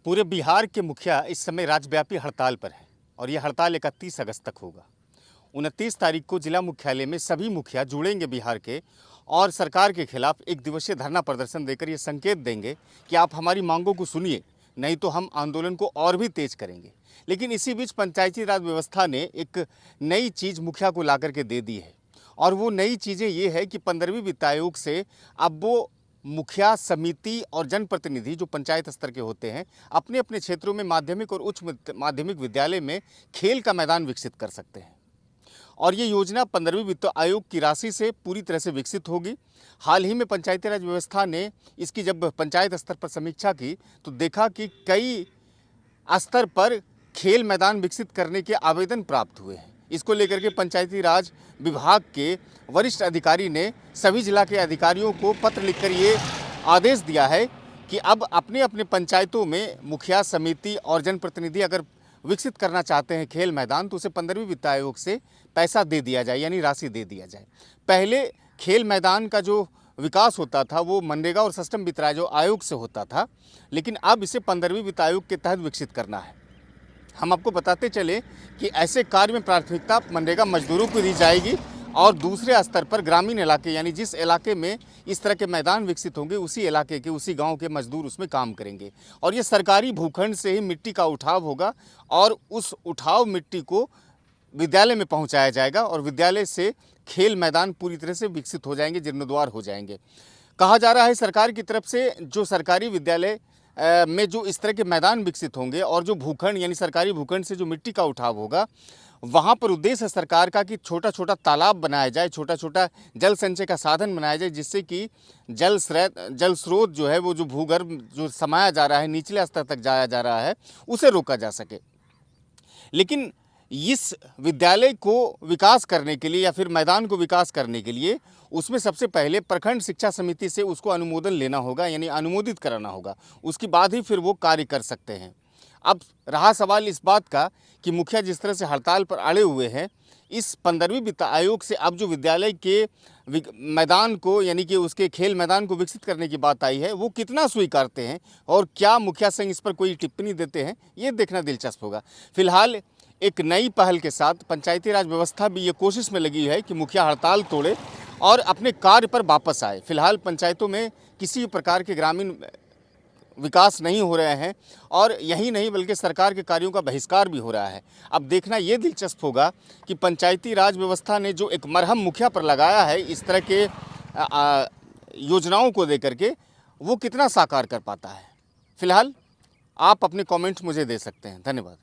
पूरे बिहार के मुखिया इस समय राज्यव्यापी हड़ताल पर है और ये हड़ताल 31 अगस्त तक होगा। 29 तारीख को जिला मुख्यालय में सभी मुखिया जुड़ेंगे बिहार के और सरकार के खिलाफ एक दिवसीय धरना प्रदर्शन देकर ये संकेत देंगे कि आप हमारी मांगों को सुनिए, नहीं तो हम आंदोलन को और भी तेज करेंगे। लेकिन इसी बीच पंचायती राज व्यवस्था ने एक नई चीज़ मुखिया को ला करके दे दी है और वो नई चीज़ें ये है कि 15वीं वित्त आयोग से अब वो मुखिया समिति और जनप्रतिनिधि जो पंचायत स्तर के होते हैं अपने अपने क्षेत्रों में माध्यमिक और उच्च माध्यमिक विद्यालय में खेल का मैदान विकसित कर सकते हैं और ये योजना 15वीं वित्त आयोग की राशि से पूरी तरह से विकसित होगी। हाल ही में पंचायती राज व्यवस्था ने इसकी जब पंचायत स्तर पर समीक्षा की तो देखा कि कई स्तर पर खेल मैदान विकसित करने के आवेदन प्राप्त हुए हैं। इसको लेकर के पंचायती राज विभाग के वरिष्ठ अधिकारी ने सभी जिला के अधिकारियों को पत्र लिखकर ये आदेश दिया है कि अब अपने अपने पंचायतों में मुखिया समिति और जनप्रतिनिधि अगर विकसित करना चाहते हैं खेल मैदान तो उसे 15वीं वित्त आयोग से पैसा दे दिया जाए, यानी राशि दे दिया जाए। पहले खेल मैदान का जो विकास होता था वो मनरेगा और सस्टम वित्त आयोग से होता था, लेकिन अब इसे 15वीं वित्त आयोग के तहत विकसित करना है। हम आपको बताते चले कि ऐसे कार्य में प्राथमिकता मनरेगा मजदूरों को दी जाएगी और दूसरे स्तर पर ग्रामीण इलाके, यानी जिस इलाके में इस तरह के मैदान विकसित होंगे उसी इलाके के उसी गांव के मजदूर उसमें काम करेंगे और ये सरकारी भूखंड से ही मिट्टी का उठाव होगा और उस उठाव मिट्टी को विद्यालय में पहुंचाया जाएगा और विद्यालय से खेल मैदान पूरी तरह से विकसित हो जाएंगे, जीर्णोद्धार हो जाएंगे। कहा जा रहा है सरकार की तरफ से जो सरकारी विद्यालय में जो इस तरह के मैदान विकसित होंगे और जो भूखंड यानी सरकारी भूखंड से जो मिट्टी का उठाव होगा वहाँ पर उद्देश्य है सरकार का कि छोटा छोटा तालाब बनाया जाए, छोटा छोटा जल संचय का साधन बनाया जाए, जिससे कि जल स्रोत जो है वो जो भूगर्भ जो समाया जा रहा है, निचले स्तर तक जाया जा रहा है, उसे रोका जा सके। लेकिन इस विद्यालय को विकास करने के लिए या फिर मैदान को विकास करने के लिए उसमें सबसे पहले प्रखंड शिक्षा समिति से उसको अनुमोदन लेना होगा, यानी अनुमोदित कराना होगा, उसके बाद ही फिर वो कार्य कर सकते हैं। अब रहा सवाल इस बात का कि मुखिया जिस तरह से हड़ताल पर अड़े हुए हैं, इस 15वीं वित्त आयोग से अब जो विद्यालय के मैदान को यानी कि उसके खेल मैदान को विकसित करने की बात आई है वो कितना स्वीकारते हैं और क्या मुखिया संघ इस पर कोई टिप्पणी देते हैं, ये देखना दिलचस्प होगा। फिलहाल एक नई पहल के साथ पंचायती राज व्यवस्था भी ये कोशिश में लगी है कि मुखिया हड़ताल तोड़े और अपने कार्य पर वापस आए। फिलहाल पंचायतों में किसी प्रकार के ग्रामीण विकास नहीं हो रहे हैं और यही नहीं बल्कि सरकार के कार्यों का बहिष्कार भी हो रहा है। अब देखना ये दिलचस्प होगा कि पंचायती राज व्यवस्था ने जो एक मरहम मुखिया पर लगाया है इस तरह के योजनाओं को देकर के, वो कितना साकार कर पाता है। फिलहाल आप अपने कमेंट्स मुझे दे सकते हैं। धन्यवाद।